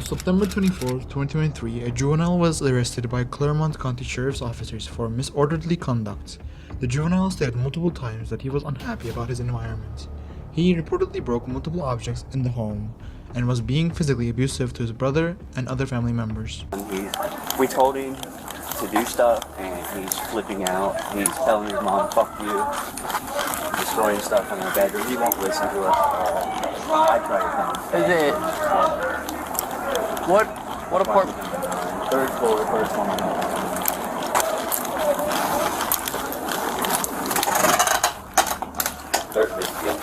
September 24, 2023, a juvenile was arrested by Claremont County Sheriff's officers for misorderly conduct. The juvenile stated multiple times that he was unhappy about his environment. He reportedly broke multiple objects in the home and was being physically abusive to his brother and other family members. We told him to do stuff and he's flipping out. He's telling his mom, fuck you, destroying stuff in her bedroom. He won't listen to us. I try to tell him. Is it? What apartment? Third floor, first one. Third floor, yeah.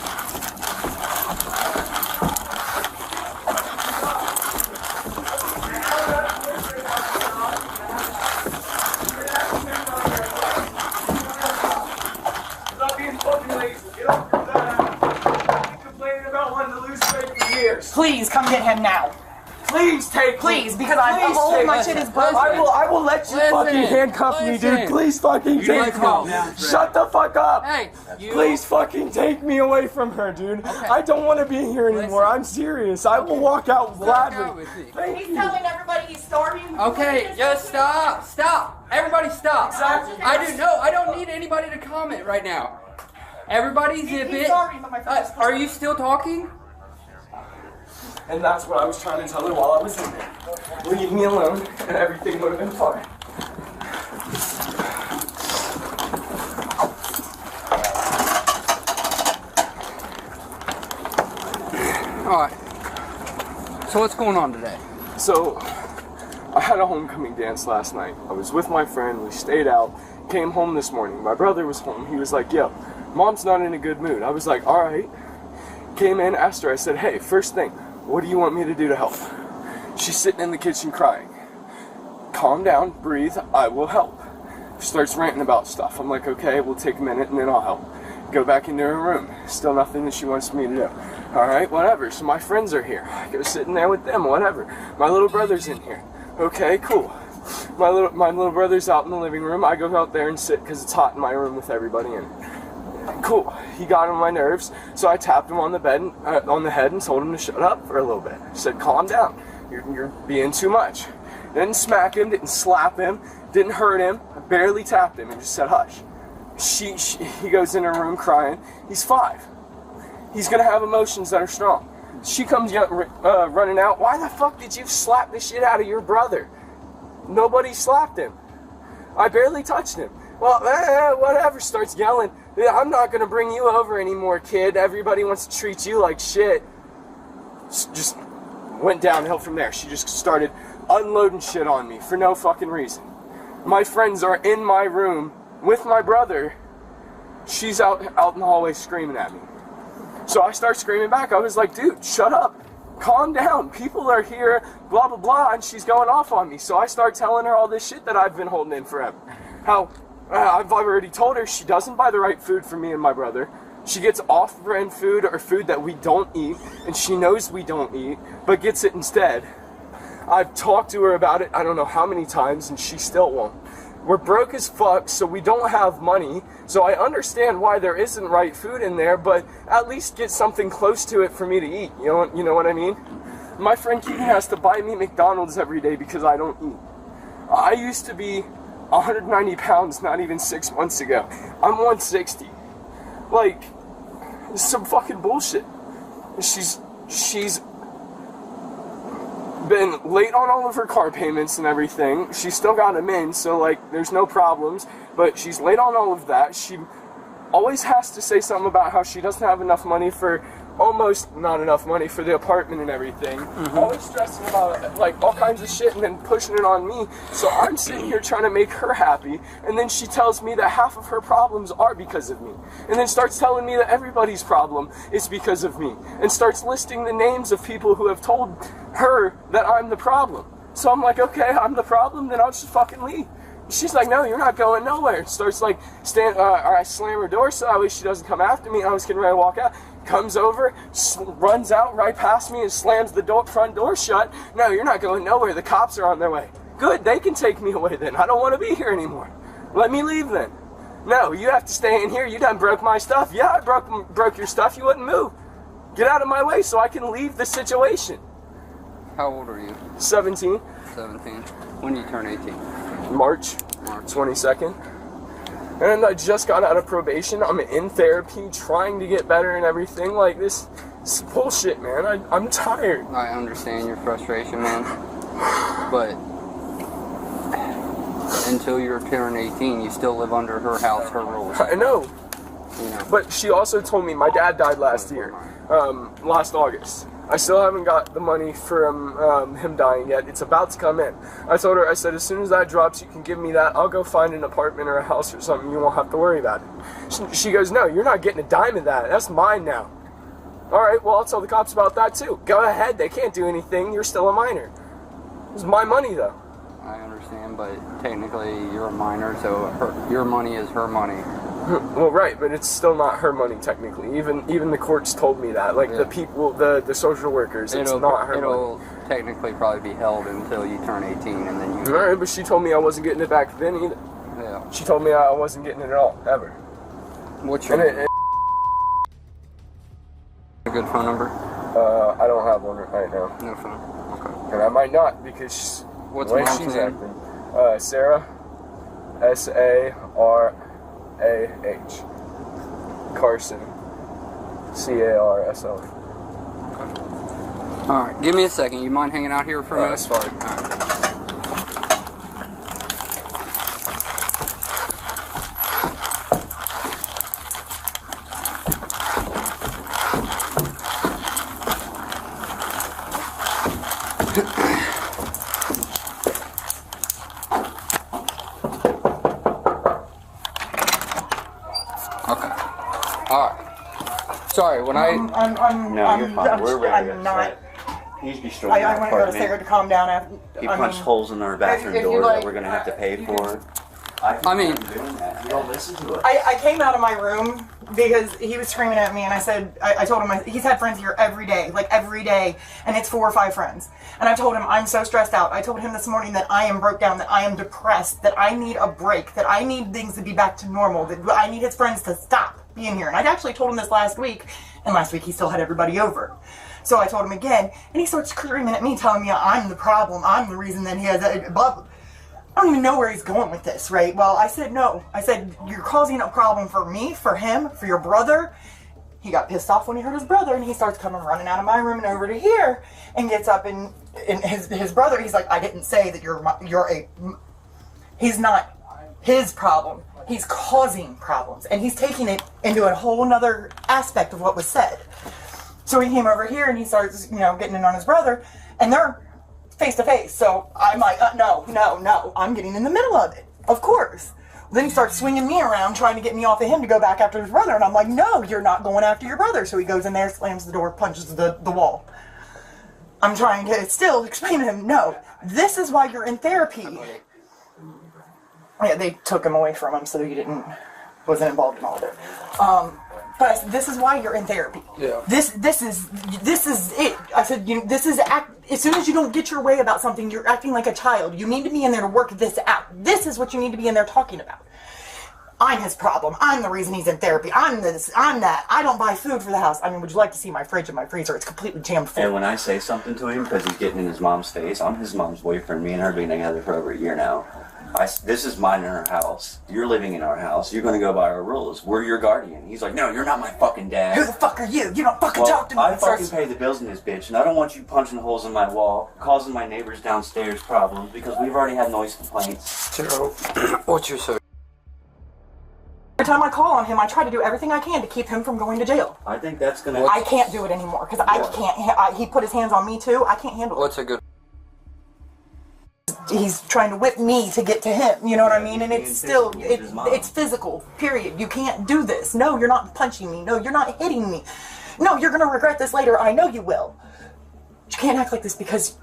Please come get him now. Please take Please, because all of my shit is broken. I will let you fucking handcuff me, dude. Please fucking take me. Shut the fuck up. Hey, you. Please fucking take me away from her, dude. Okay. I don't want to be here anymore. I'm serious. I will walk out gladly. Thank He's you. telling everybody he's storming. Okay, just stop. Everybody stop. I don't need anybody to comment right now. Everybody zip He's it. sorry, but my friend is Are you still talking? And that's what I was trying to tell her while I was in there. Leave me alone, and everything would have been fine. Alright. So what's going on today? So, I had a homecoming dance last night. I was with my friend, we stayed out, came home this morning. My brother was home. He was like, yo, mom's not in a good mood. I was like, alright. Came in, asked her, I said, hey, first thing, what do you want me to do to help? She's sitting in the kitchen crying. Calm down, breathe, I will help. She starts ranting about stuff. I'm like, okay, we'll take a minute and then I'll help. Go back into her room. Still nothing that she wants me to do. Alright, whatever. So my friends are here. I go sit in there with them, whatever. My little brother's in here. Okay, cool. My little brother's out in the living room. I go out there and sit because it's hot in my room with everybody in it. Cool. He got on my nerves, so I tapped him on the bed, on the head, and told him to shut up for a little bit. I said, "Calm down. You're being too much." Didn't smack him, didn't slap him, didn't hurt him. I barely tapped him and just said, "Hush." He goes in her room crying. He's 5. He's gonna have emotions that are strong. She comes running out. Why the fuck did you slap the shit out of your brother? Nobody slapped him. I barely touched him. Well, whatever. Starts yelling. I'm not gonna bring you over anymore, kid. Everybody wants to treat you like shit. Just went downhill from there. She just started unloading shit on me for no fucking reason. My friends are in my room with my brother. She's out in the hallway screaming at me. So I start screaming back. I was like, dude, shut up. Calm down. People are here, blah, blah, blah. And she's going off on me. So I start telling her all this shit that I've been holding in forever. How I've already told her she doesn't buy the right food for me and my brother. She gets off-brand food or food that we don't eat, and she knows we don't eat, but gets it instead. I've talked to her about it I don't know how many times, and she still won't. We're broke as fuck, so we don't have money, so I understand why there isn't right food in there, but at least get something close to it for me to eat, you know what I mean? My friend Keaton has to buy me McDonald's every day because I don't eat. I used to be 190 pounds not even 6 months ago. I'm 160. Like, it's some fucking bullshit. She's been late on all of her car payments and everything. She's still got them in, so like there's no problems, but she's late on all of that. She always has to say something about how she doesn't have enough money for, almost not enough money for the apartment and everything. Always stressing about like all kinds of shit and then pushing it on me. So I'm sitting here trying to make her happy, and then she tells me that half of her problems are because of me, and then starts telling me that everybody's problem is because of me, and starts listing the names of people who have told her that I'm the problem. So I'm like, okay, I'm the problem, then I'll just fucking leave. She's like, no, you're not going nowhere. Starts like, I slam her door so that way she doesn't come after me. I was getting ready to walk out. Comes over, runs out right past me and slams the front door shut. No, you're not going nowhere. The cops are on their way. Good, they can take me away then. I don't want to be here anymore. Let me leave then. No, you have to stay in here. You done broke my stuff. Yeah, I broke your stuff. You wouldn't move. Get out of my way so I can leave the situation. How old are you? 17, 17. When do you turn 18? March March. 22nd. And I just got out of probation. I'm in therapy, trying to get better and everything. Like, this is bullshit, man. I'm tired. I understand your frustration, man. But until you're turn 18, you still live under her house, her rules. I know. You know. But she also told me my dad died last year, last August. I still haven't got the money from him dying yet. It's about to come in. I told her, I said, as soon as that drops, you can give me that. I'll go find an apartment or a house or something. You won't have to worry about it. She goes, no, you're not getting a dime of that. That's mine now. All right, well, I'll tell the cops about that too. Go ahead. They can't do anything. You're still a minor. It's my money, though. I understand, but technically you're a minor, so your money is her money. Well, right, but it's still not her money technically. Even the courts told me that. Like, the people, the social workers, it's not her money. It'll technically probably be held until you turn 18, and then you... All right, but she told me I wasn't getting it back then either. Yeah. She told me I wasn't getting it at all, ever. What's your a good phone number? I don't have one right now. No phone. Okay. And I might not, because What's the way mom's she's name? acting. Sarah. Sarah. Carson. Carson. Alright, give me a second. You mind hanging out here for a minute? That's fine. Alright. Okay. Alright. Sorry, when No, you're fine. We're ready. I'm not. He's destroying I our want to go to apartment. Sarah to calm down after. He punched holes in our bathroom if you door like, that we're gonna have to pay you for. I mean- doing that. You don't listen to us. I came out of my room because he was screaming at me, and I said, I told him, he's had friends here every day, and it's 4 or 5 friends. And I told him, I'm so stressed out. I told him this morning that I am broke down, that I am depressed, that I need a break, that I need things to be back to normal, that I need his friends to stop being here. And I'd actually told him this last week, and last week he still had everybody over. So I told him again, and he starts screaming at me, telling me I'm the problem, I'm the reason that he has a blah. I don't even know where he's going with this, right? Well, I said, no. I said, you're causing a problem for me, for him, for your brother. He got pissed off when he heard his brother, and he starts coming running out of my room and over to here, and gets up, and his brother, he's like, I didn't say that he's not his problem. He's causing problems, and he's taking it into a whole nother aspect of what was said. So he came over here, and he starts, getting in on his brother, and they're face to face. So I'm like, no, I'm getting in the middle of it. Of course. Then he starts swinging me around, trying to get me off of him to go back after his brother. And I'm like, no, you're not going after your brother. So he goes in there, slams the door, punches the wall. I'm trying to still explain to him, no, this is why you're in therapy. Yeah, they took him away from him so he wasn't involved in all of it. But I said, this is why you're in therapy. Yeah. This is it. I said, as soon as you don't get your way about something, you're acting like a child. You need to be in there to work this out. This is what you need to be in there talking about. I'm his problem. I'm the reason he's in therapy. I'm this. I'm that. I don't buy food for the house. I mean, would you like to see my fridge and my freezer? It's completely jammed full. And when I say something to him because he's getting in his mom's face, I'm his mom's boyfriend. Me and her have been together for over a year now. This is mine in our house. You're living in our house. You're going to go by our rules. We're your guardian. He's like, no, you're not my fucking dad. Who the fuck are you? You don't fucking talk to me. I fucking pay the bills in this bitch, and I don't want you punching holes in my wall, causing my neighbors downstairs problems, because we've already had noise complaints. So, what's your social? Every time I call on him, I try to do everything I can to keep him from going to jail. I think that's going to... I can't do it anymore, because I can't. He put his hands on me, too. I can't handle it. What's a good... He's trying to whip me to get to him, you know what I mean? And it's still, his mom. it's physical, period. You can't do this. No, you're not punching me. No, you're not hitting me. No, you're going to regret this later. I know you will. But you can't act like this because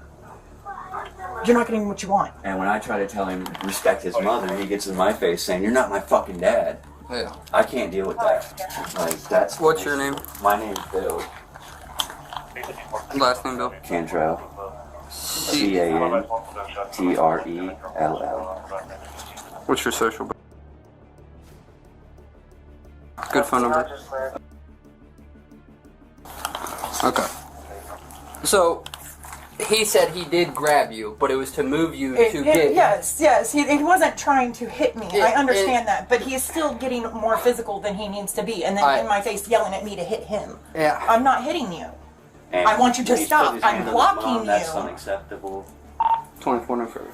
you're not getting what you want. And when I try to tell him respect his mother, he gets in my face saying, you're not my fucking dad. Yeah. I can't deal with that. Like, that's... What's your name? My name's Bill Last name, Bill? Cantrell. Cantrell. What's your social? Good phone number. Okay. So, He said he did grab you, but it was to move you to get. Yes. He wasn't trying to hit me. I understand it- that, but he is still getting more physical than he needs to be, and then in my face yelling at me to hit him. Yeah. I'm not hitting you. And I want you to he's stop. put his I'm hand on his blocking mom. That's you. unacceptable. 24 no further.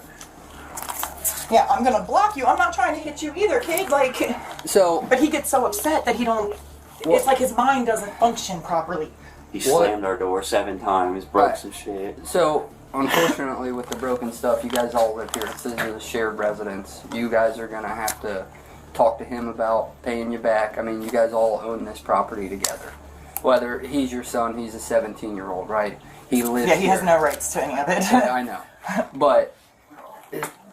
Yeah, I'm gonna block you. I'm not trying to hit you either, kid. Like, So, but he gets so upset that he don't. It's like his mind doesn't function properly. He What? slammed our door 7 times, broke Right. some shit. so unfortunately, with the broken stuff, you guys all live here. This is a shared residence. You guys are gonna have to talk to him about paying you back. I mean, you guys all own this property together. Whether he's your son, he's a 17-year-old, right? He lives. Yeah, he has here. no rights to any of it. I know, but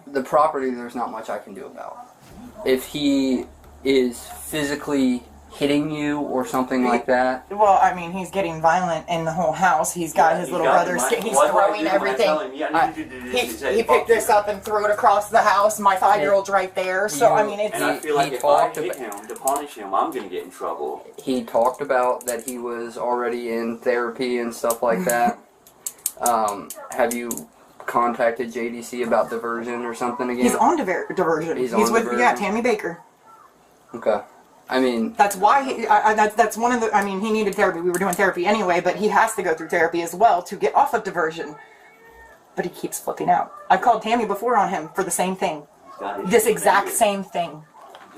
the property, there's not much I can do about. If he is physically hitting you or something like that, Well, I mean, he's getting violent in the whole house. He's got his little brother. He's throwing everything. He picked this up and threw it across the house. My 5-year-old's right there. So, I mean, it's. And I feel like He if I talked hit about- him to punish him, I'm gonna get in trouble. he talked about that he was already in therapy and stuff like that. Have you contacted JDC about diversion or something again? He's on diversion. He's on with diversion. Tammy Baker. Okay. I mean, That's why that's one of the. I mean, he needed therapy. We were doing therapy anyway, but he has to go through therapy as well to get off of diversion. But he keeps flipping out. I've called Tammy before on him for the same thing, this exact same thing.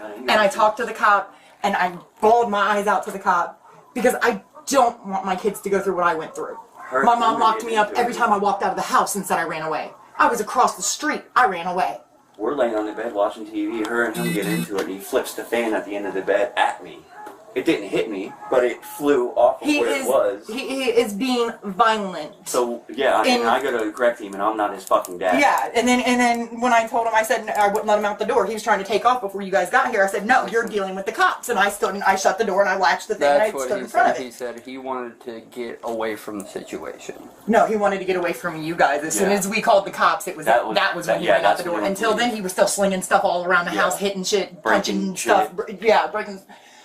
And I talked to the cop, and I bawled my eyes out to the cop because I don't want my kids to go through what I went through. My mom locked me up every time I walked out of the house and said I ran away. I was across the street. I ran away. We're laying on the bed watching TV. Her and him get into it, and he flips the fan at the end of the bed at me. It didn't hit me, but it flew off of where it was. He is being violent. So yeah, I go to correct him, and I'm not his fucking dad. Yeah, and then when I told him, I said I wouldn't let him out the door. He was trying to take off before you guys got here. I said, no, you're dealing with the cops. And I stood and I shut the door and I latched the thing and I that's what stood he in front said. of He it. said he wanted to get away from the situation. No, he wanted to get away from you guys. As soon Yeah. as we called the cops, it was That that was- was when he yeah, ran out that's the door. when he Until was then, he was still slinging stuff all around the Yeah. house, hitting shit, Breaking punching stuff. shit. Breaking.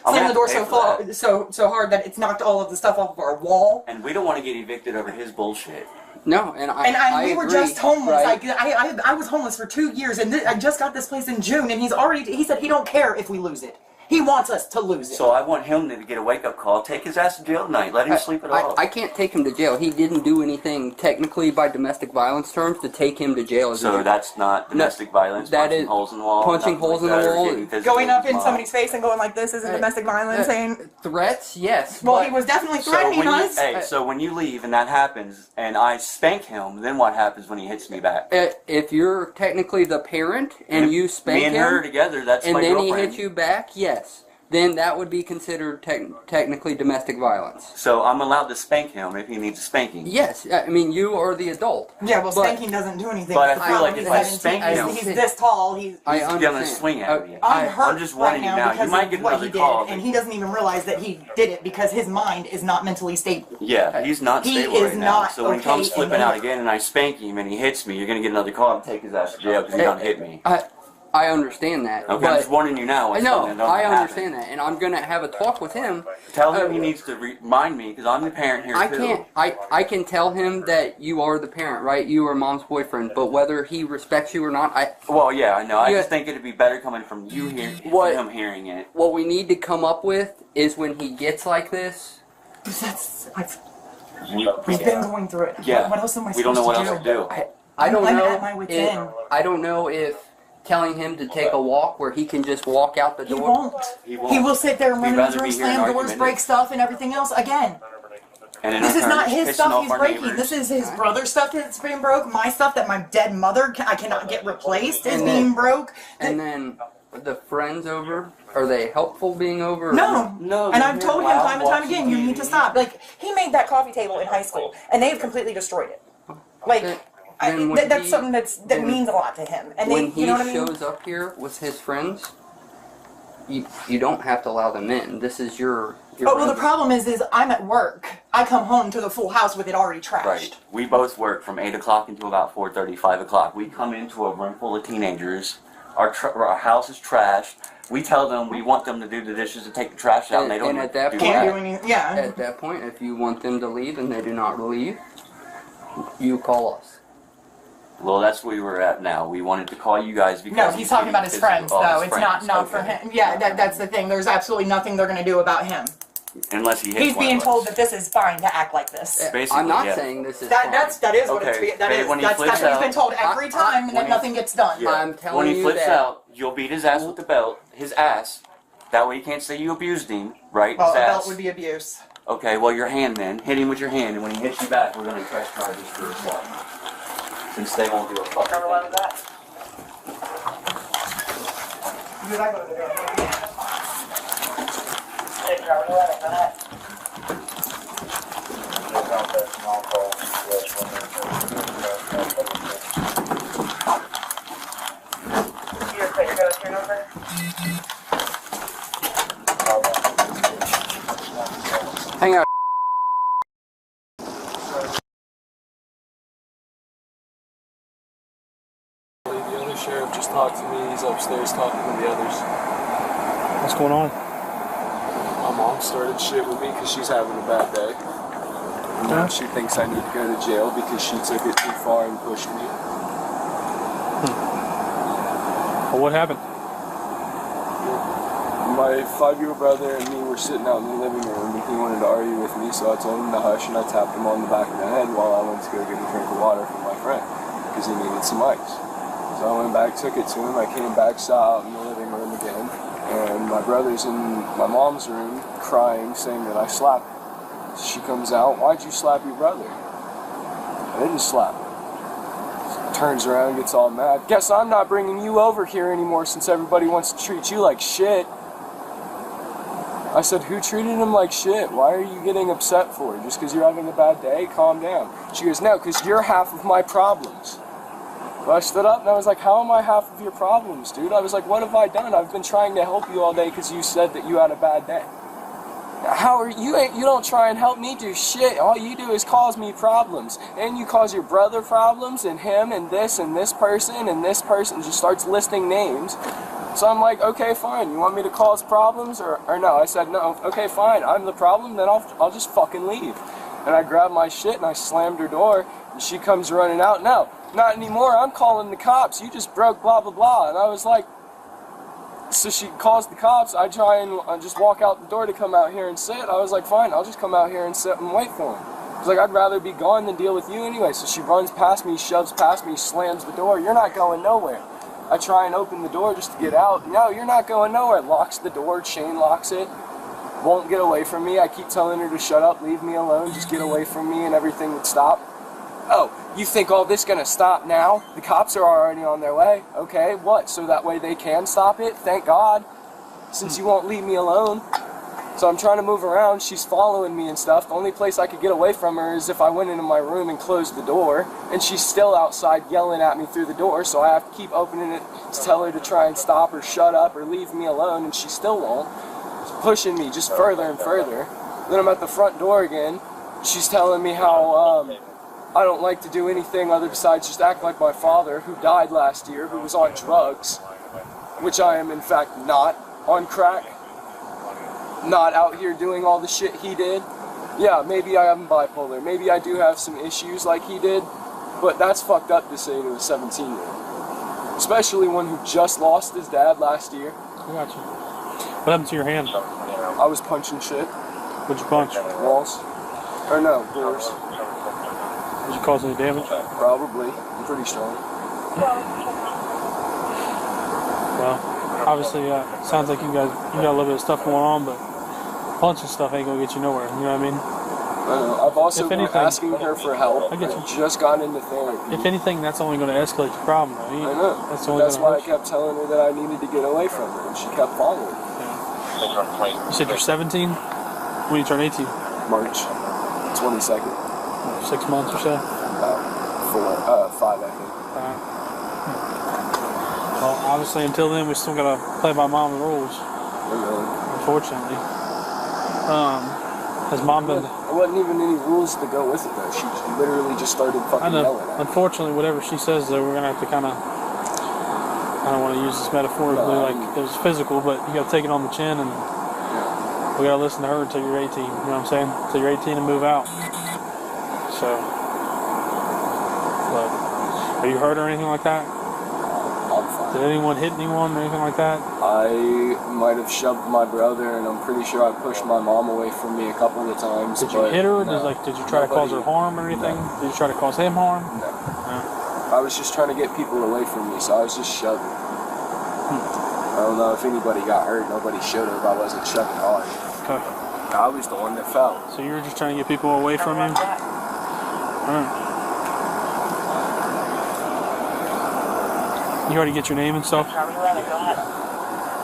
I'm Slamming the gonna door have to so pay for far, so hard that it's knocked all of the stuff off of our wall. And we don't want to get evicted over his bullshit. No, and I We were agree, just homeless. right? I was homeless for 2 years, and I just got this place in June, and he said he don't care if we lose it. He wants us to lose it. So I want him to get a wake-up call. Take his ass to jail tonight. Let him sleep it off. I can't take him to jail. He didn't do anything technically by domestic violence terms to take him to jail. So that's not domestic violence. that punching is holes in the wall. punching nothing holes like in the that, or wall. hitting physically Going up his in mom. somebody's face and going like this isn't domestic violence, saying, threats, yes. well, but he was definitely So threatening when you, us. so when you leave and that happens, and I spank him, then what happens when he hits me back? If you're technically the parent and you spank me and him, her together, that's and my then girlfriend. he hits you back, yes, then that would be considered technically domestic violence. So I'm allowed to spank him if he needs a spanking. Yes, I mean you are the adult. Yeah, well, But- spanking doesn't do anything. But I It's feel not like when if he's I 17. spank him- he's this tall. He's I He's understand. gonna swing at me. I'm hurt I'm just warning right you now now. because You might of get what another he did, call. and he doesn't even realize that he did it because his mind is not mentally stable. Yeah, he's not He stable is right now. not So when he okay comes in flipping the out head. again and I spank him and he hits me, you're gonna get another call and take his ass to jail because he's gonna hit me. I understand that. Okay, but I'm just warning you now. I what's know, gonna I happen. understand that, and I'm gonna have a talk with him. Tell him he needs to remind me because I'm the parent here I too. can't. I can tell him that you are the parent, right? You are mom's boyfriend. But whether he respects you or not, Well, yeah, I know. I Yeah. just think it'd be better coming from you What- from him hearing it. what we need to come up with is when he gets like this. We've been going through it. Yeah, What else am I we don't know what supposed else to to do. I don't I'm know. at my wit's end. I don't know if telling him to take a walk where he can just walk out the He door. won't. He won't. He will sit there and He'd run in his rather room, be here and slam doors, argument break it. stuff, and everything else again. And in This is return, not he's his pissing stuff off he's our breaking. neighbors. This is his brother's stuff that's being broke. My stuff that my dead mother I cannot get replaced is And being then- broke. And then the friends over, are they helpful being over? or No. No, And they're I've told him loud, time and time watching again, you need to TV. stop. Like, he made that coffee table in high school, and they've completely destroyed it. Like, Then when that's he- something that when- means a lot to him. And When they, he you know what I mean? shows up here with his friends, you don't have to allow them in. This is your Oh, well, the residence. problem is I'm at work. I come home to the full house with it already trashed. Right. We both work from 8 o'clock until about 4:30, 5 o'clock. We come into a room full of teenagers. Our house is trashed. We tell them we want them to do the dishes and take the trash out, and they don't And at that do point- Can't that. do anything. Yeah. At that point, if you want them to leave and they do not leave, You call us. Well, that's where we were at now. We wanted to call you guys because No, he's talking about his friends, though. It's not for Okay. him. Yeah, that's the thing. There's absolutely nothing they're going to do about him. Unless he hits He's one being of told us. that this is fine to act like this. Basically, I'm not yeah. saying this is That fine. is what Okay, it's that but is when he that's flips what he's been out- told every time, and when that he- nothing gets done. Yeah. I'm telling when he you flips that- out, you'll beat his ass with the belt, his ass. That way you can't say you abused him, right? Well, his a ass. belt would be abuse. Okay, well, your hand then. Hit him with your hand, and when he hits you back, we're going to press charges for assault. Since they won't do a fucking thing. that? Because I go to the door. Hang on. The other sheriff just talked to me. He's upstairs talking to the others. What's going on? My mom started shit with me because she's having a bad day. And now she thinks I need to go to jail because she took it too far and pushed me. Well, what happened? My 5-year-old brother and me were sitting out in the living room and he wanted to argue with me, so I told him to hush and I tapped him on the back of the head while I went to go get a drink of water from my friend because he needed some ice. So I went back, took it to him, I came back, saw out in the living room again, and my brother's in my mom's room crying, saying that I slapped her. She comes out, "Why'd you slap your brother?" I didn't slap him. Turns around, gets all mad. "Guess I'm not bringing you over here anymore since everybody wants to treat you like shit." I said, "Who treated him like shit? Why are you getting upset for? Just because you're having a bad day? Calm down." She goes, "No, because you're half of my problems." Well, I stood up and I was like, "How am I half of your problems, dude?" I was like, "What have I done? I've been trying to help you all day because you said that you had a bad day." "How are you? You don't try and help me do shit. All you do is cause me problems, and you cause your brother problems, and him, and this person, and this person." Just starts listing names. So I'm like, "Okay, fine. You want me to cause problems or no?" I said, "No. Okay, fine. I'm the problem. Then I'll just fucking leave." And I grabbed my shit and I slammed her door. And she comes running out. "No, not anymore. I'm calling the cops. You just broke blah blah blah." And I was like. So she calls the cops. I try and just walk out the door to come out here and sit. I was like, "Fine, I'll just come out here and sit and wait for him." I was like, "I'd rather be gone than deal with you anyway." So she runs past me, shoves past me, slams the door. "You're not going nowhere." I try and open the door just to get out. "No, you're not going nowhere." Locks the door, chain locks it. Won't get away from me. I keep telling her to shut up, leave me alone, just get away from me and everything would stop. "Oh, you think all this gonna stop now? The cops are already on their way." "Okay, what? So that way they can stop it? Thank God, since you won't leave me alone." So I'm trying to move around. She's following me and stuff. The only place I could get away from her is if I went into my room and closed the door. And she's still outside yelling at me through the door, so I have to keep opening it to tell her to try and stop or shut up or leave me alone, and she still won't. She's pushing me just further and further. Then I'm at the front door again. She's telling me how I don't like to do anything other besides just act like my father, who died last year, who was on drugs, which I am in fact not, on crack, not out here doing all the shit he did. Yeah, maybe I am bipolar, maybe I do have some issues like he did, but that's fucked up to say to a 17-year-old. Especially one who just lost his dad last year. I got you. What happened to your hand? I was punching shit. What'd you punch? Walls. Or no, doors. Did you cause any damage? Probably. I'm pretty strong. Well, obviously, sounds like you got a little bit of stuff going on, but punching stuff ain't gonna get you nowhere. You know what I mean? I know. I've also If been anything- asking her for help. I get you. Just got into therapy. If anything, that's only gonna escalate your problem. Though. I know. That's only That's gonna why I hurt you. kept telling her that I needed to get away from her, and she kept following. You said you're 17. When you turn 18, March 22nd. 6 months or so. 5, I think. Well, obviously, until then, we still gotta play by mom's rules. I know. Unfortunately. Has mom been? There wasn't even any rules to go with it though. She literally just started fucking I know. yelling at me. Unfortunately, whatever she says, though, we're gonna have to kind of. I don't want to use this metaphorically, No, like it was physical, but you gotta take it on the chin, and we gotta listen to her until you're 18. You know what I'm saying? Until you're 18 and move out. So But are you hurt or anything like that? I'm fine. Did anyone hit anyone or anything like that? I might have shoved my brother, and I'm pretty sure I pushed my mom away from me a couple of times. Did you but hit her? Or no, did you try to cause her harm or anything? No. Did you try to cause him harm? No. No. I was just trying to get people away from me, so I was just shoving. I don't know if anybody got hurt. Nobody should have. I wasn't shoving hard. Okay. I was the one that fell. So you were just trying to get people away from you? Alright. You already get your name and stuff?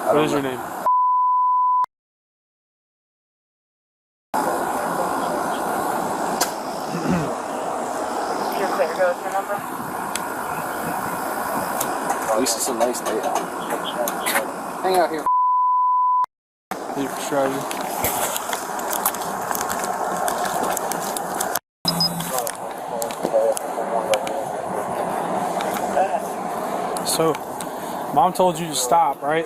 What is your name? At least it's a nice day out. Hang out here. Your strategy. So, Mom told you to stop, right?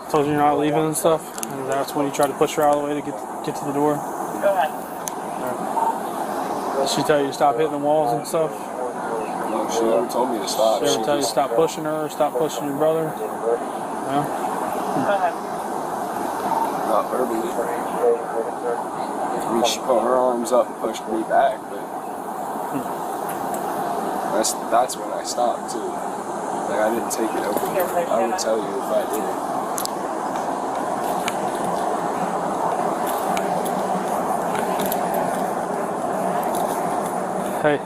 Told you you're not leaving and stuff. And that's when you tried to push her out of the way to get to the door. Go ahead. Did she tell you to stop hitting the walls and stuff? No, she never told me to stop. She ever tell you to just- stop pushing her or stop pushing your brother? No? Go ahead. Not verbally. I mean, she put her arms up and pushed me back, but that's when I stopped too. Like, I didn't take it over. I would tell you if I did it. Hey.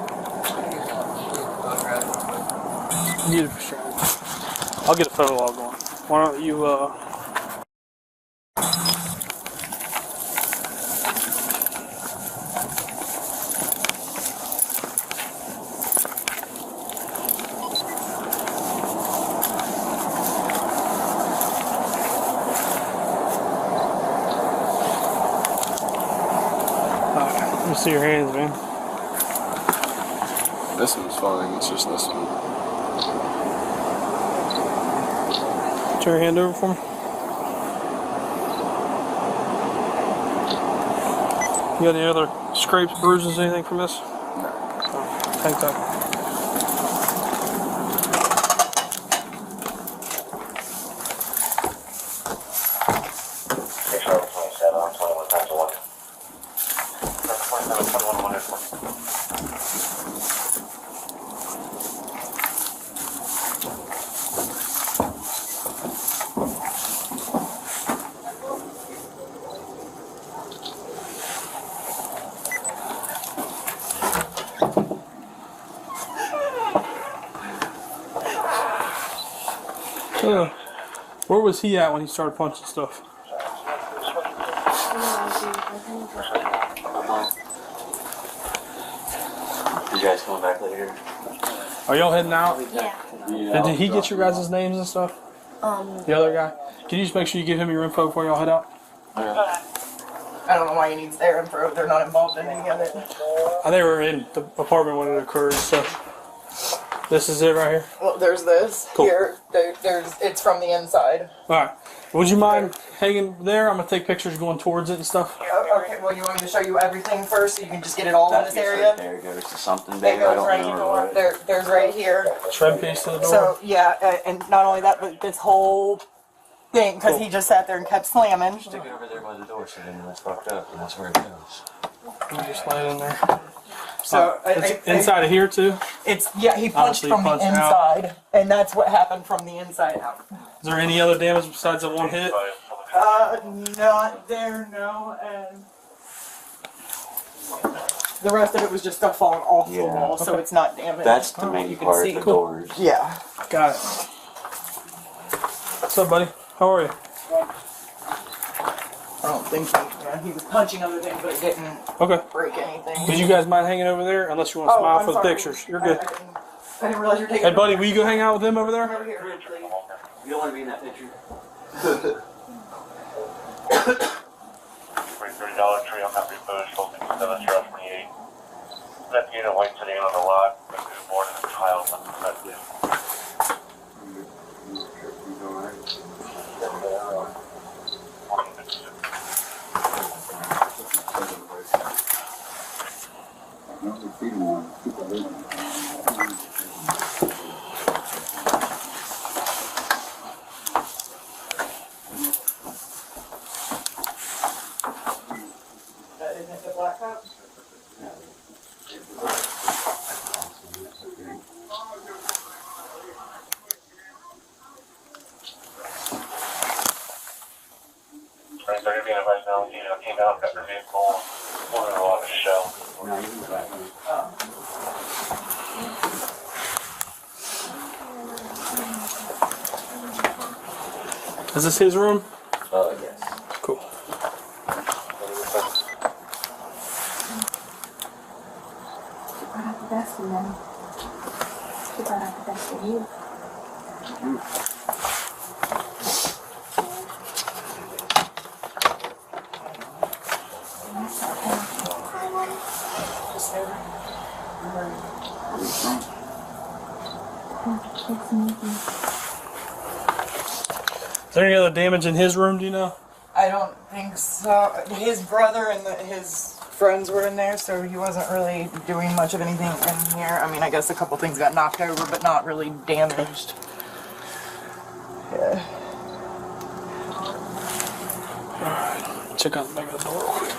Need a strategy. I'll get a photo log going. Why don't you, let me see your hands, man. This one's fine. It's just this one. Turn your hand over for me. You got any other scrapes, bruises, anything from this? No. Oh, tank top. Where was he at when he started punching stuff? You guys coming back later? Are y'all heading out? Yeah. And did he get your guys' names and stuff? The other guy? Can you just make sure you give him your info before y'all head out? I don't know why he needs their info. They're not involved in any of it. They were in the apartment when it occurred, so this is it right here. Well, there's this Cool. here. There's it's from the inside. Alright. Would you mind hanging there? I'm gonna take pictures going towards it and stuff. Okay. Well, you want me to show you everything first, so you can just get it all in That this piece area? right there goes to something It big. I goes don't right remember what. there's right here. Shred piece to the door. So yeah, and not only that, but this whole thing, because he just sat there and kept slamming. Stick it over there by the door so then that's fucked up and that's where it goes. You just lay it in there. So It's inside of here too. It's yeah, he punched Obviously from the punched out. inside, and that's what happened from the inside out. Is there any other damage besides the one hit? Not there, no, and the rest of it was just stuff falling off the Yeah. wall, so it's not damaged. That's the main You can part, see. the doors. Yeah. Got it. What's up, buddy? How are you? I don't think he was punching other things, but it didn't Okay. break anything. Would you guys mind hanging over there? Unless you want to smile I'm for the sorry. pictures. You're good. I didn't realize you were taking. Hey, buddy, will you go hang out with them over there? Over here, please. You don't want to be in that picture? $30 tree on Happy Bush, holding 7/28. Investigator White sitting on the lot, born in a child, unsuspected. That isn't the black cup? Right, so you're being advised now, you know, came out, got their vehicle, pulling a lot of shell. No, you can go back. Is this his room? Yes. Cool. She brought out the best in them. She brought out the best in you. Is there any other damage in his room, do you know? I don't think so. His brother and his friends were in there, so he wasn't really doing much of anything in here. I mean, I guess a couple things got knocked over, but not really damaged. Yeah. Check out the back of the door real quick.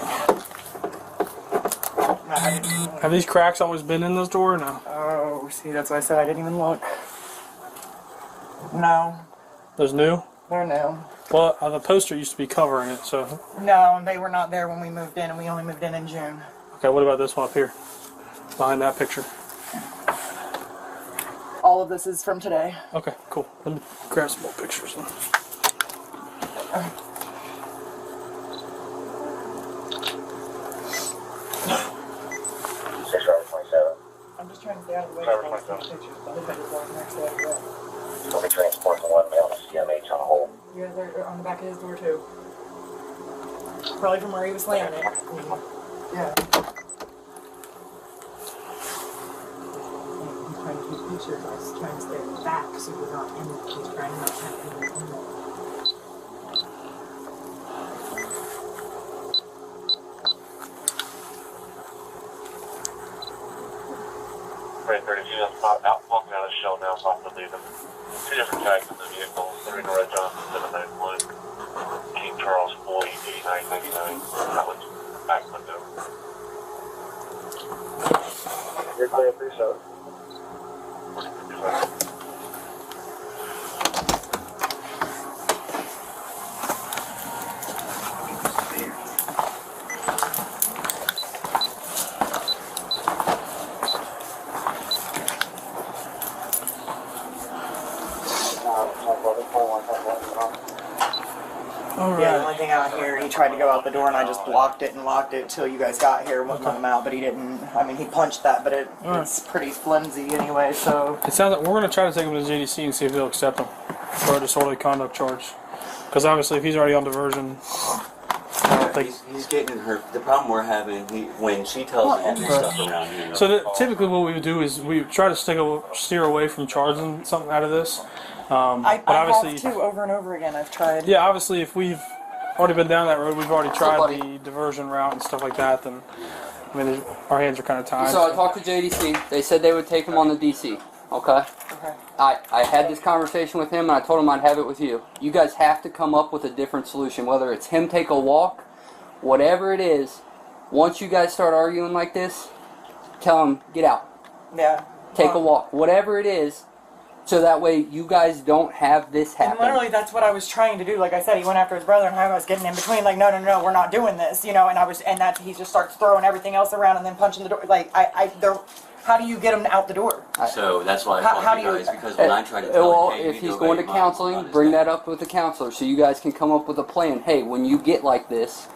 I didn't- Have these cracks always been in this door or no? Oh, see, that's why I said I didn't even look. No, Those new? they're new. Well, the poster used to be covering it, so. No, they were not there when we moved in, and we only moved in June. Okay, what about this one up here? Behind that picture. All of this is from today. Okay, cool. Let me grab some more pictures then. I'm just trying to stay out of the way. Driver's of all these license. pictures, but if I just walk next to it, yeah. We'll be transporting one male to CMH on hold. Yeah, they're on the back of his door too. Probably from where he was slamming it. Yeah. He's trying to take pictures. I was trying to stay at the back so we're not in it. He's trying not to have him in it. Right, 32, that's out, walking out of the shell now, possibly leaving. Two different tags in the vehicle, Serena Red Johnson, 791, King Charles Floyd, 8999, that one's back window. You're clear, 37. Yeah, the only thing out here, he tried to go out the door and I just blocked it and locked it till you guys got here. Wouldn't let him out, but he didn't. I mean, he punched that, but it's pretty flimsy anyway, so. It sounds like we're going to try to take him to the JDC and see if they'll accept him for a disorderly conduct charge. Because obviously, if he's already on diversion, I don't think. He's getting hurt. The problem we're having, when she tells him to do stuff around here. So typically, what we would do is we try to steer away from charging something out of this. I But obviously, have to over and over again. I've tried. yeah, obviously, if we've already been down that road, we've already tried buddy. the diversion route and stuff like that. Then, I mean, our hands are kind of tied. So I talked to JDC. They said they would take him on the DC. Okay. Okay. I had this conversation with him and I told him I'd have it with you. You guys have to come up with a different solution. Whether it's him take a walk, whatever it is. Once you guys start arguing like this, tell him get out. Yeah. Take a walk. Whatever it is. So that way you guys don't have this And happen. literally, that's what I was trying to do. Like I said, he went after his brother, and I was getting in between. Like, no, we're not doing this, you know. And he just starts throwing everything else around and then punching the door. Like, how do you get him out the door? So that's why I How called do you you- guys, because when I try to tell Well, him, hey, if you he's go going back to to counseling, mom, bring that up with the counselor so you guys can come up with a plan. Hey, when you get like this,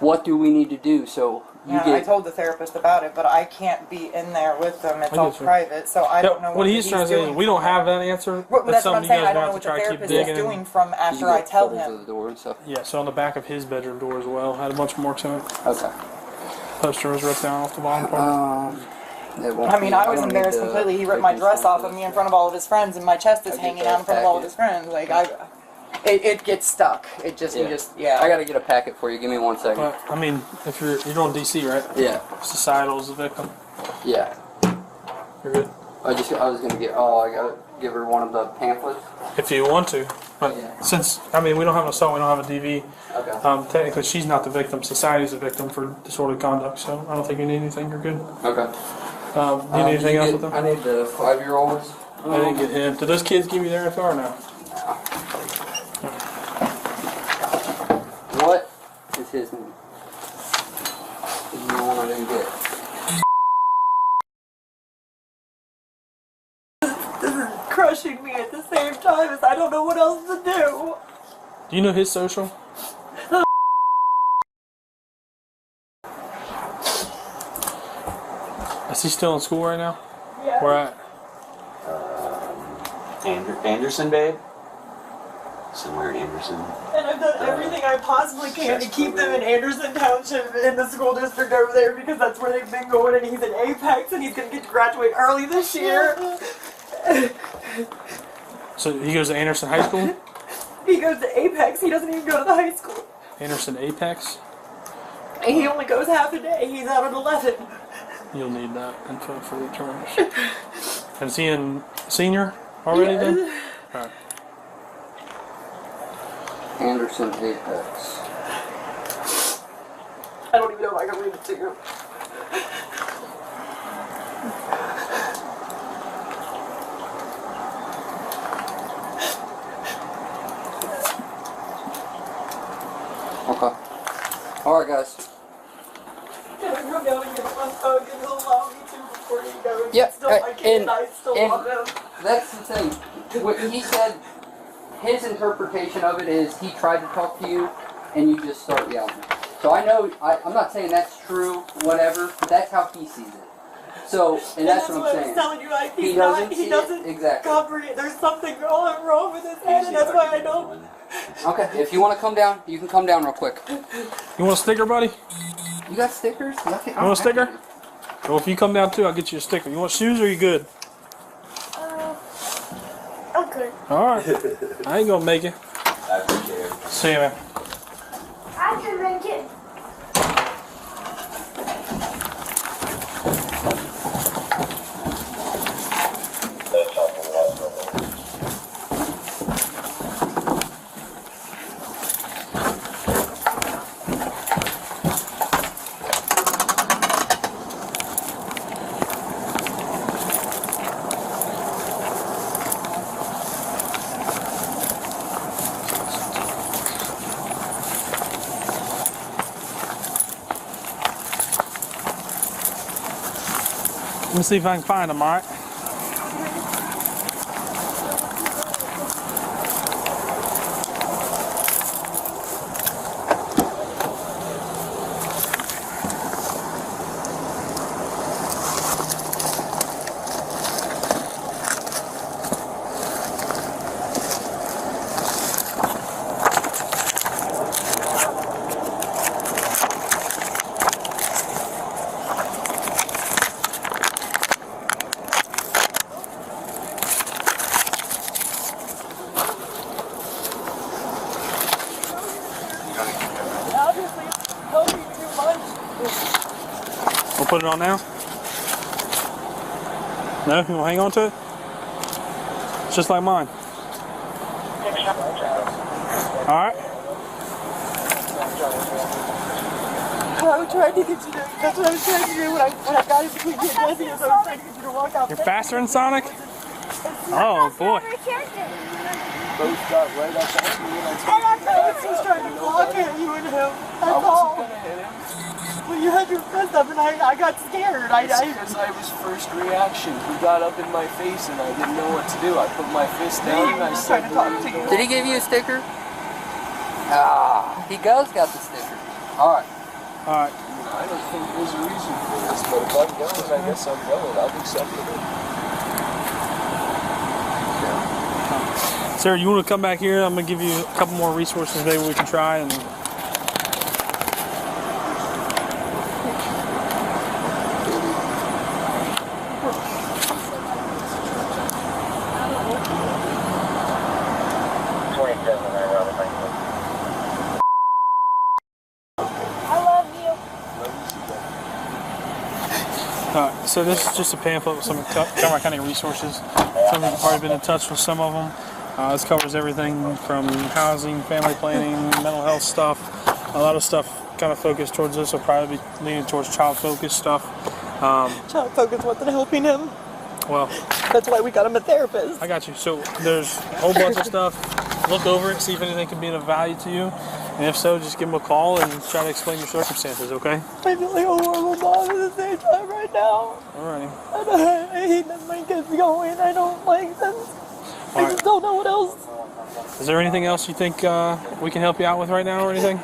what do we need to do? So you Yeah, I get. told the therapist about it, but I can't be in there with them. It's I all get you. private, so I don't know what he's trying to say is doing. we don't have that answer. Well, That's that's what I'm something you saying. guys I don't have know to what the try to keep therapist is digging. doing from you after get I tell photos of him. the door and stuff. Yeah, so on the back of his bedroom door as well, had a bunch more to it. Okay. Poster was ripped down off the bottom part. I mean, I was embarrassed completely. He ripped my dress off of me in front of all of his friends, and my chest is I get hanging that out in front of all of packet. his friends. Like, it gets stuck. It just, yeah. I gotta get a packet for you. Give me 1 second. But I mean, if you're doing DC, right? Yeah. Societal is the victim. Yeah. You're good. I was gonna get. Oh, I gotta give her one of the pamphlets. If you want to, but Yeah. since I mean we don't have an assault, we don't have a DV. Okay. Technically, she's not the victim. Society's the victim for disorderly conduct. So I don't think you need anything. You're good. Okay. You need anything else with them? I need the 5-year-olds. I didn't get him. Did those kids give you their info or no? What is his name? Is the one I didn't get. This is crushing me at the same time as I don't know what else to do. Do you know his social? Is he still in school right now? Yeah. Where at? Anderson, babe. Somewhere in Anderson. And I've done everything I possibly can to keep them in Anderson Township in the school district over there because that's where they've been going, and he's in Apex and he's going to get to graduate early this year. So he goes to Anderson High School? He goes to Apex, he doesn't even go to the high school. Anderson Apex? He only goes half a day, he's out at 11. You'll need that info for returns. And is he in senior already then? Alright. Anderson Apex. I don't even know if I can read it to you. Okay. Alright, guys. Can I come down and give him a hug and he'll allow me to before he goes? Yeah, Still, I can't, I still and- love him. That's the thing. What he said, his interpretation of it is he tried to talk to you and you just start yelling. So I know, I'm not saying that's true, whatever, but that's how he sees it. So, and that's what I'm I was saying. telling you, like, He he's not, doesn't he see it, doesn't exactly. comprehend. There's something wrong with his head, and that's why I don't. Okay, if you want to come down, you can come down real quick. You want a sticker, buddy? You got stickers? Nothing. You want a sticker? Well, if you come down too, I'll get you a sticker. You want shoes or are you good? Okay. Alright. I ain't gonna make it. I appreciate it. See you, man. I can make it. Let me see if I can find them, alright? Obviously, it's helping too much. We'll put it on now? No? You want to hang on to it? It's just like mine. Alright? I tried to get you to, that's what I was trying to do when I got it between you and Jesse, is I was trying to get you to walk out. You're faster than Sonic? Oh boy. Both got right up at me and I told I was just trying to block it, you and him. That's all. gonna hit him. Well, you had your fist up and I got scared. Because I was first reaction. He got up in my face and I didn't know what to do. I put my fist down and I was said, trying to talk to you. Did he give you a sticker? Ah, he goes got the sticker. Alright. Alright. I don't think there's a reason for this, but if I'm going, I guess I'm going. I've accepted it. Sarah, you want to come back here? I'm going to give you a couple more resources maybe we can try. And So this is just a pamphlet with some Cameron County resources. Some of you have already been in touch with some of them. This covers everything from housing, family planning, mental health stuff. A lot of stuff kind of focused towards this. Will probably be leaning towards child-focused stuff. Child focus wasn't helping him. Well, That's why we got him a therapist. I got you. So there's a whole bunch of stuff. Look over it, see if anything can be of value to you. And if so, just give him a call and try to explain your circumstances, okay? I feel like a horrible mom at the same time right now. Alrighty. I hate that my kid's going. I don't like this. I Alright. just don't know what else. Is there anything else you think we can help you out with right now or anything?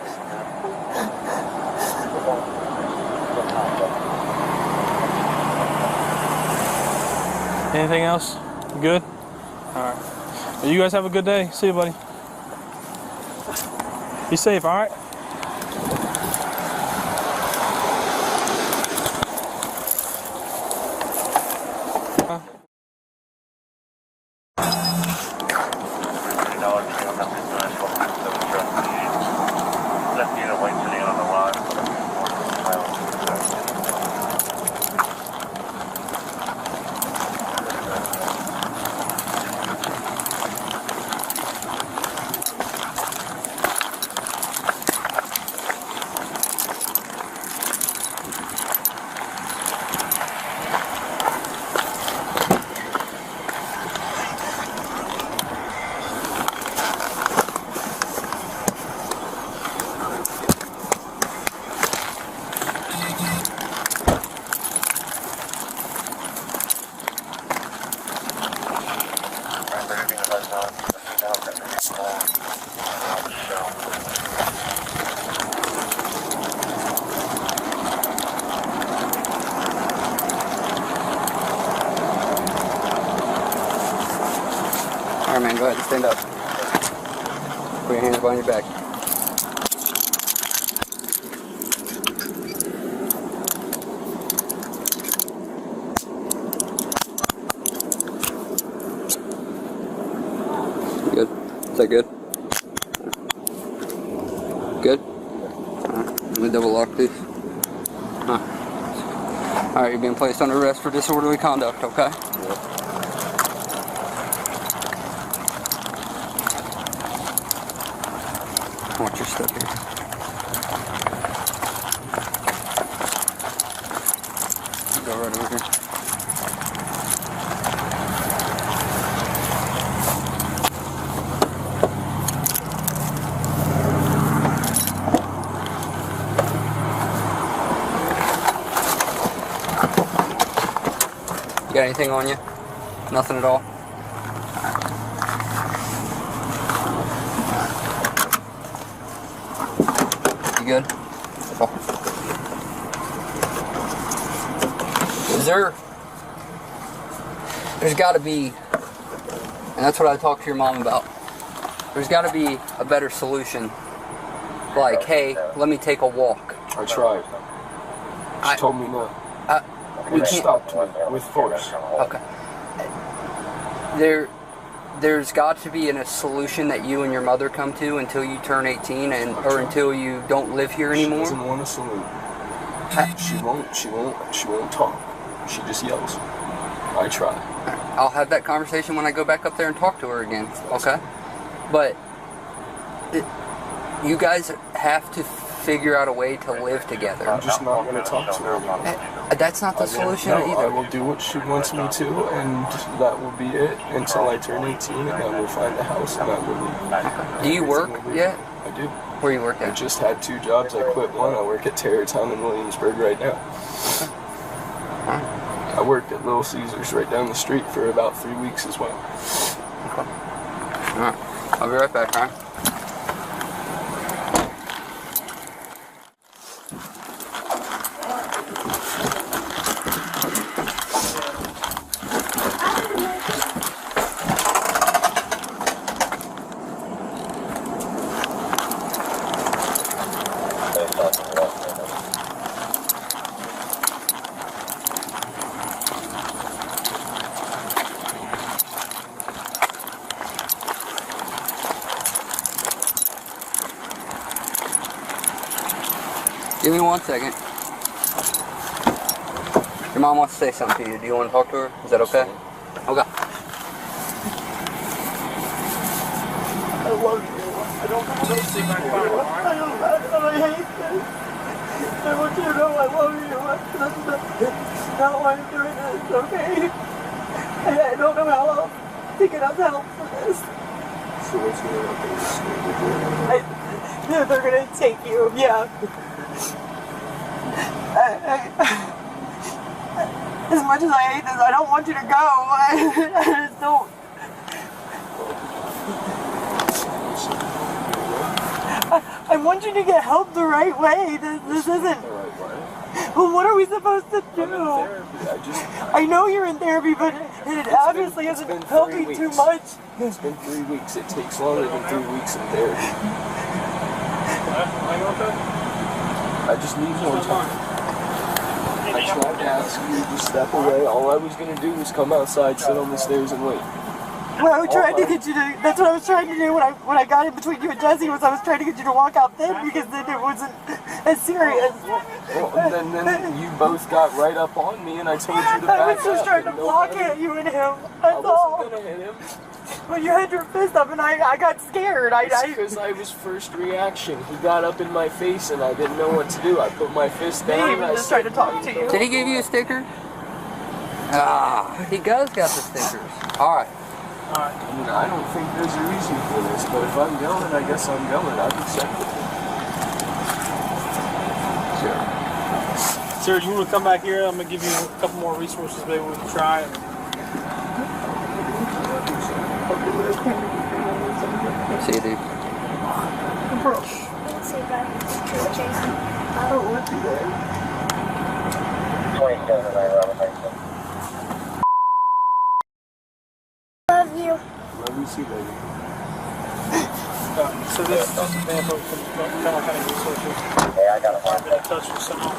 Anything else? Good? Alright. Well, you guys have a good day. See you, buddy. Be safe, alright? All right, man, go ahead and stand up. Put your hands behind your back. Good. Is that good? Good? Let me double lock these. Alright, you're being placed under arrest for disorderly conduct, okay? Watch your step here. Go right over here. You got anything on you? Nothing at all? You good? Oh. There's got to be, and that's what I talked to your mom about, there's got to be a better solution. Like, hey, let me take a walk. I tried. She told me no. We It can't. stopped me with force. Okay. There's got to be a solution that you and your mother come to until you turn 18 or until you don't live here She anymore. doesn't want a salute. She won't talk. She just yells. I try. I'll have that conversation when I go back up there and talk to her again. Okay? But you guys have to figure out a way to live together. I'm just not going to talk to her anymore. That's not the solution No, I either. will do what she wants me to, and that will be it until I turn 18, and then we'll find a house, and I will leave. Do you work yet? I do. Where you work I at? just had 2 jobs. I quit one. I work at Tarrytown in Williamsburg right now. I worked at Little Caesars right down the street for about 3 weeks as well. Okay. Alright. I'll be right back, alright? Give me 1 second. Your mom wants to say something to you. Do you want to talk to her? Is that okay? Okay. I love you. I don't want to see my father. I hate this. I want you to know I love you. That's not why I'm doing this, okay? I don't know how else to get us help for this. So what's going on? They're gonna take you, yeah. As much as I hate this, I don't want you to go. I just don't. I want you to get help the right way. This isn't. Well, what are we supposed to do? I know you're in therapy, but it obviously isn't helping too much. It's been 3 weeks. It takes longer than 3 weeks in therapy. I just need more time. I tried to ask you to step away. All I was going to do was come outside, sit on the stairs, and wait. Well, I was trying to get you to. That's what I was trying to do when I got in between you and Jesse. Was I was trying to get you to walk out then because then it wasn't as serious. Well, and then you both got right up on me, and I told you to back up. I was just trying to block it, you and him. That's I all. wasn't going to hit him. Well, you had your fist up, and I got scared. It's because I was first reaction. He got up in my face, and I didn't know what to do. I put my fist down. He was just trying to talk to you. Did he give you a sticker? Ah, he does got the stickers. All right. I mean, I don't think there's a reason for this, but if I'm going, I guess I'm going. I've accepted it. Sir, you want to come back here? I'm going to give you a couple more resources maybe we can try. See you, dude. Say bye to Jason. 27 Robert. Love you. Love you too, baby. So this is just a sample from Cameron County Resources. Hey, I got a I've been in touch with someone.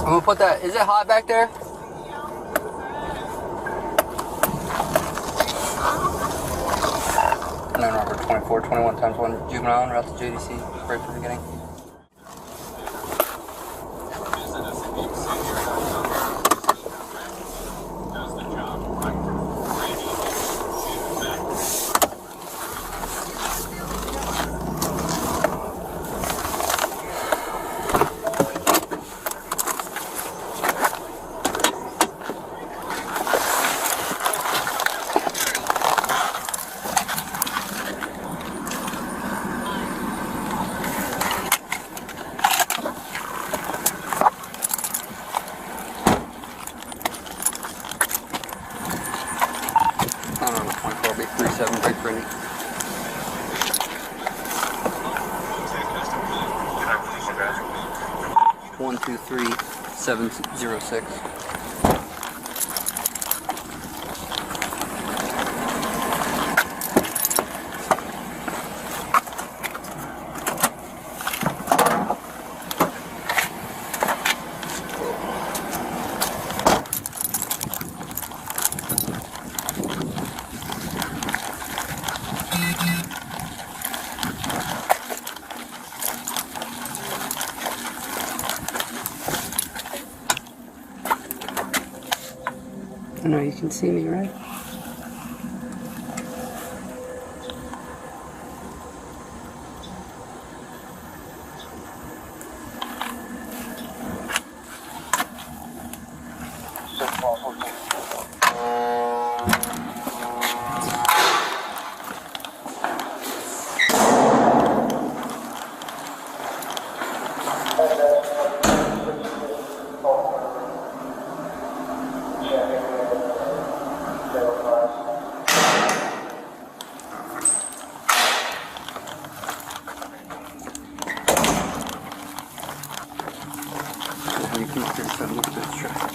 I'm gonna put that. Is it hot back there? And then Robert 24, 21 times 1 juvenile, route to JDC, right from the beginning. I don't know, 24 will be 37, right for any. 123-706. I know you can see me, right? You can look at this track.